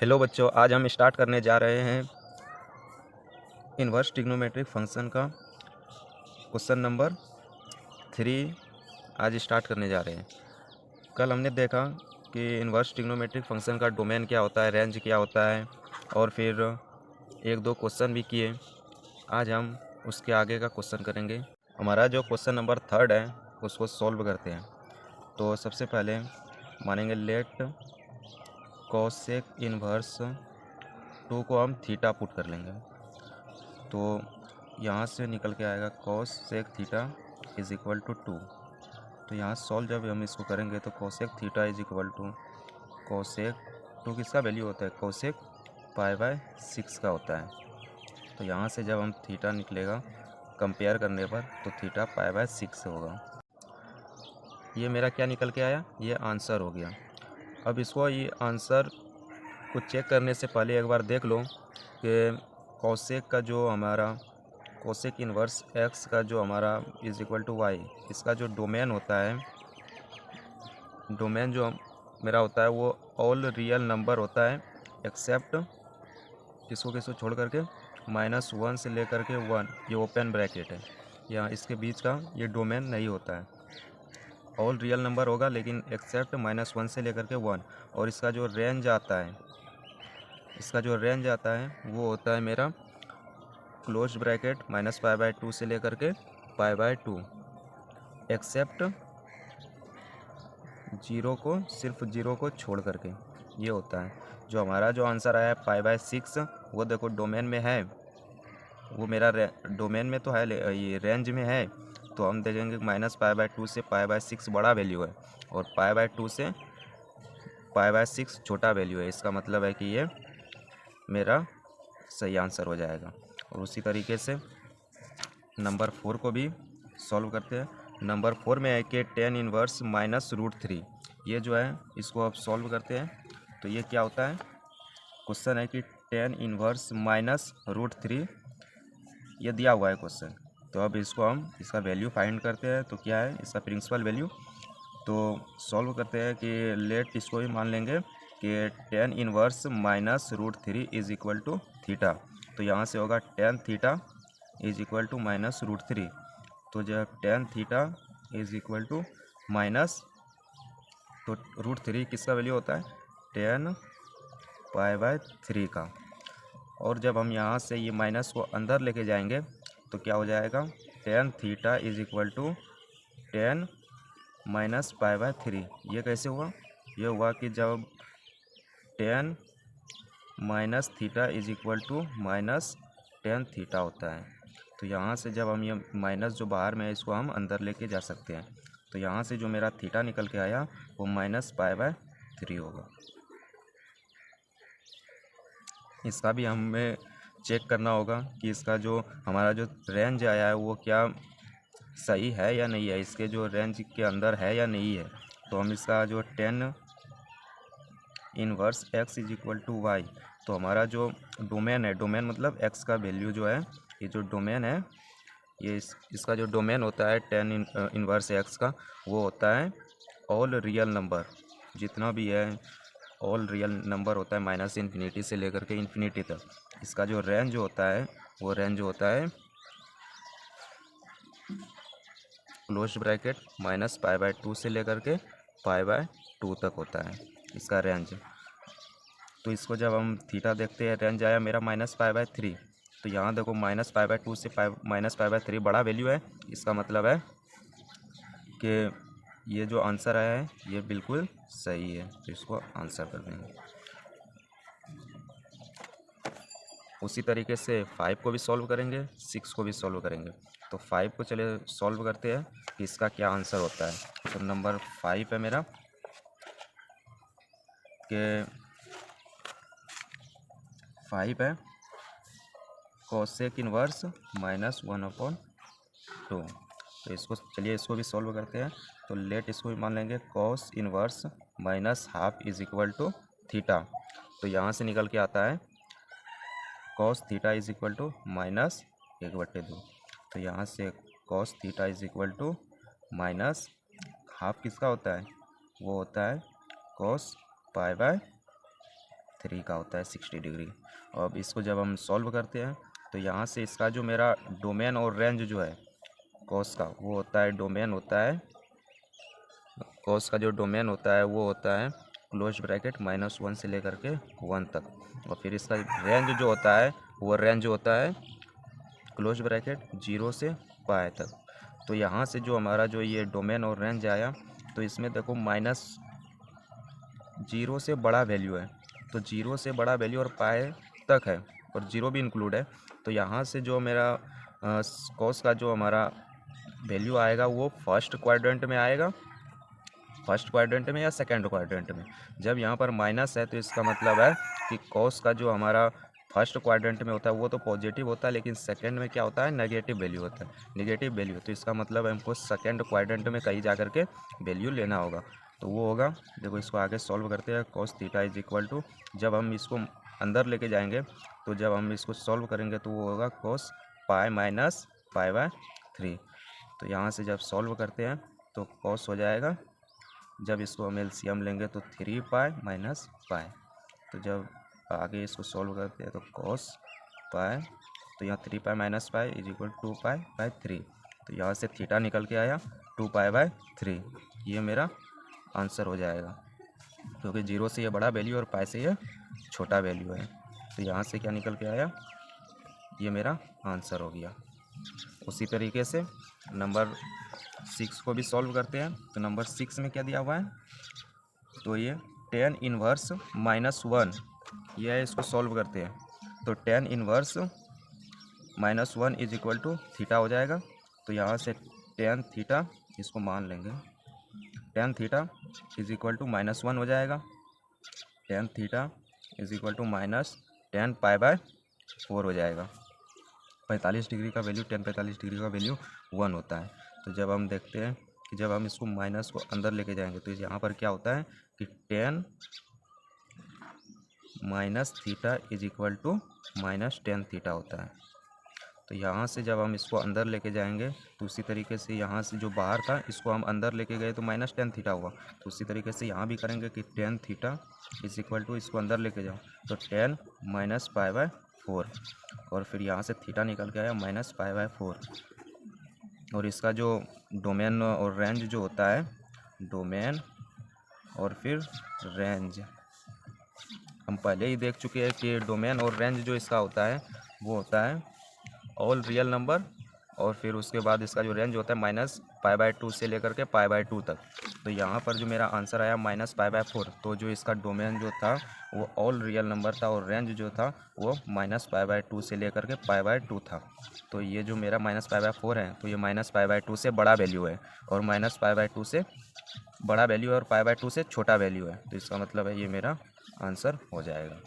Hello बच्चों, आज हम स्टार्ट करने जा रहे हैं इन्वर्स ट्रिग्नोमेट्रिक फंक्शन का क्वेश्चन नंबर 3। आज स्टार्ट करने जा रहे हैं। कल हमने देखा कि इन्वर्स ट्रिग्नोमेट्रिक फंक्शन का डोमेन क्या होता है, रेंज क्या होता है, और फिर एक दो क्वेश्चन भी किए। आज हम उसके आगे का क्वेश्चन करेंगे। हमारा जो क्वेश्चन नंबर 3 है उसको सॉल्व करते हैं। तो सबसे पहले मानेंगे लेट कोसेक इन्वर्स 2 को हम थीटा पुट कर लेंगे। तो यहाँ से निकल के आएगा cos sec theta is equal to 2। तो यहाँ सॉल्व जब हम इसको करेंगे तो cosec theta is equal to cosec 2 किसका वैल्यू होता है, कोसेक π/6 का होता है। तो यहाँ से जब हम थीटा निकलेगा कंपेयर करने पर तो थीटा π/6 से होगा। ये मेरा क्या निकल के आया, ये आंसर हो गया। अब इसको ये आंसर को चेक करने से पहले एक बार देख लो कि कोसेक का जो हमारा कोसेक इन्वर्स एक्स का जो हमारा इज इक्वल टू वाई, इसका जो डोमेन होता है, डोमेन जो मेरा होता है वो ऑल रियल नंबर होता है एक्सेप्ट किसको छोड़ करके -1 से लेकर के 1, ये ओपन ब्रैकेट है। यहाँ इसके बीच का ये डोमेन नहीं होता है। ऑल रियल नंबर होगा लेकिन एक्सेप्ट -1 से लेकर के 1। और इसका जो रेंज आता है, इसका जो रेंज आता है वो होता है मेरा क्लोज ब्रैकेट -π/2 से लेकर के π/2 एक्सेप्ट 0 को, सिर्फ 0 को छोड़ करके, ये होता है। जो हमारा जो आंसर आया है π/6, वो देखो डोमेन में है, वो मेरा डोमेन में तो है, ये रेंज में है। तो हम देखेंगे -π/2 से π/6 बड़ा वैल्यू है और π/2 से π/6 छोटा वैल्यू है। इसका मतलब है कि ये मेरा सही आंसर हो जाएगा। और उसी तरीके से नंबर 4 को भी सॉल्व करते हैं। नंबर 4 में है कि tan इनवर्स -√3, ये जो है इसको अब सॉल्व करते हैं। तो ये क्या होता है, क्वेश्चन है कि tan इनवर्स -√3 ये दिया हुआ है क्वेश्चन। तो अब इसको हम इसका वैल्यू फाइंड करते हैं। तो क्या है इसका प्रिंसिपल वैल्यू, तो सॉल्व करते हैं कि लेट इसको भी मान लेंगे कि tan inverse -√3 is equal to theta. तो यहाँ से होगा tan theta is equal to -√3। तो जब tan theta is equal to minus, तो √3 किसका वैल्यू होता है, tan π/3 का। और जब हम यहाँ से ये माइनस को अंदर लेके जाएंगे तो क्या हो जाएगा, tan theta is equal to tan -π/3। ये कैसे हुआ, ये हुआ कि जब tan minus theta is equal to -tan theta होता है। तो यहाँ से जब हम ये माइनस जो बाहर में है इसको हम अंदर लेके जा सकते हैं। तो यहाँ से जो मेरा थीटा निकल के आया वो -π/3 होगा। इसका भी हमें चेक करना होगा कि इसका जो हमारा जो रेंज आया है वो क्या सही है या नहीं है, इसके जो रेंज के अंदर है या नहीं है। तो हम इसका जो tan inverse x is equal to Y, तो हमारा जो डोमेन है, डोमेन मतलब x का वैल्यू जो है, ये जो डोमेन है, ये इसका जो डोमेन होता है tan इनवर्स x का, वो होता है ऑल रियल नंबर, जितना भी है ऑल रियल नंबर होता है -∞ से लेकर के इन्फिनिटी तक। इसका जो रेंज होता है वो रेंज होता है क्लोज ब्रैकेट -π/2 से लेकर के π/2 तक होता है इसका रेंज। तो इसको जब हम थीटा देखते हैं, रेंज आया मेरा -π/3। तो यहाँ देखो -π/2 से -π/3 बड़ा वैल्यू है। इसका मतलब है कि ये जो आंसर आया है ये बिल्कुल सही है। तो इसको आंसर कर देंगे। उसी तरीके से 5 को भी सॉल्व करेंगे, 6 को भी सॉल्व करेंगे। तो 5 को चलिए सॉल्व करते हैं कि इसका क्या आंसर होता है। तो नंबर 5 है मेरा कि 5 है कोसेक इनवर्स -1/2। तो इसको चलिए इसको भी सॉल्व करते हैं। तो लेट इसको भी मान लेंगे cos inverse -12 is equal to theta. तो यहाँ से निकल के आता है cos theta is equal to -1/2। तो यहाँ से cos theta is equal to -12 किसका होता है, वो होता है cos π/2 3 का होता है 60 डिग्री। अब इसको जब हम सॉल्व करते हैं तो यहाँ से इसका जो मेरा डोमेन और रेंज जो है कॉस का, वो होता है डोमेन होता है, कॉस का जो डोमेन होता है वो होता है क्लोज ब्रैकेट -1 से लेकर के 1 तक, और फिर इसका रेंज जो होता है वो रेंज होता है क्लोज ब्रैकेट 0 से पाई तक। तो यहाँ से जो हमारा जो ये डोमेन और रेंज आया, तो इसमें देखो -0 से बड़ा वैल्यू है, तो 0 से बड़ा वैल्यू और पाई तक है और 0 भी इंक्लूड है। तो यहाँ से जो मेरा कॉस का जो हमारा वैल्यू आएगा वो फर्स्ट क्वाड्रेंट में आएगा, फर्स्ट क्वाड्रेंट में या सेकंड क्वाड्रेंट में। जब यहाँ पर माइनस है तो इसका मतलब है कि कॉस का जो हमारा फर्स्ट क्वाड्रेंट में होता है वो तो पॉजिटिव होता है, लेकिन सेकंड में क्या होता है, नेगेटिव वैल्यू होता है, नेगेटिव वैल्यू। तो इसका मतलब है हमको सेकंड क्वाड्रेंट में कहीं जा कर के वैल्यू लेना होगा। तो वो होगा, देखो इसको आगे सॉल्व करते हैं। Cos theta is equal to, जब हम इसको अंदर लेके जाएंगे तो जब हम इसको सॉल्व करेंगे तो वो होगा cos pi minus pi by 3। तो यहाँ से जब सॉल्व करते हैं तो कॉस हो जाएगा, जब इसको हम एलसीएम लेंगे तो 3 पाई माइनस पाई। तो जब आगे इसको सॉल्व करते हैं तो कॉस पाई, तो यहाँ 3 pi minus pi is equal 2 pi by 3। तो यहाँ से थीटा निकल के आया 2 पाई बाय 3। ये मेरा आंसर हो जाएगा, क्योंकि 0 से ये बड़ा वैल्यू और पाई से ये छोटा वैल्यू है। तो यहाँ से क्या निकल के आया, ये मेरा आंसर हो गया। उसी तरीके से नंबर 6 को भी सॉल्व करते हैं। तो नंबर 6 में क्या दिया हुआ है, तो ये tan इनवर्स -1, ये है, इसको सॉल्व करते हैं। तो tan inverse -1 is equal to theta हो जाएगा। तो यहाँ से tan थीटा, इसको मान लेंगे, tan theta is equal to -1 हो जाएगा। tan theta is equal to -tan pi by 4 हो जाएगा। 45 डिग्री का वैल्यू, tan 45 डिग्री का वैल्यू 1 होता है। तो जब हम देखते हैं कि जब हम इसको माइनस को अंदर लेके जाएंगे तो यहाँ पर क्या होता है कि tan minus theta is equal to -tan theta होता है। तो यहाँ से जब हम इसको अंदर लेके जाएंगे तो उसी तरीके से यहाँ से जो बाहर था इसको हम अंदर लेके गए तो -tan थीटा हुआ। तो उसी तरीके से यहाँ भी करेंगे कि tan theta is equal to, इसको अंदर लेके जाओ तो tan माइनस पाई बाय 4, और फिर यहाँ से थीटा निकल के आया -पाई बाय 4। और इसका जो डोमेन और रेंज जो होता है, डोमेन और फिर रेंज हम पहले ही देख चुके हैं कि डोमेन और रेंज जो इसका होता है वो होता है ऑल रियल नंबर, और फिर उसके बाद इसका जो रेंज होता है -π/2 से लेकर के π/2 तक। तो यहाँ पर जो मेरा आंसर आया -π/4, तो जो इसका डोमेन जो था वो ऑल रियल नंबर था और रेंज जो था वो -π/2 से लेकर के π/2 था। तो ये जो मेरा -π/4 है, तो ये -π/2 से बड़ा वैल्यू है, और -π/2 से बड़ा वैल्यू है और π/2 से छोटा वैल्यू है। तो इसका मतलब है ये मेरा आंसर हो जाएगा।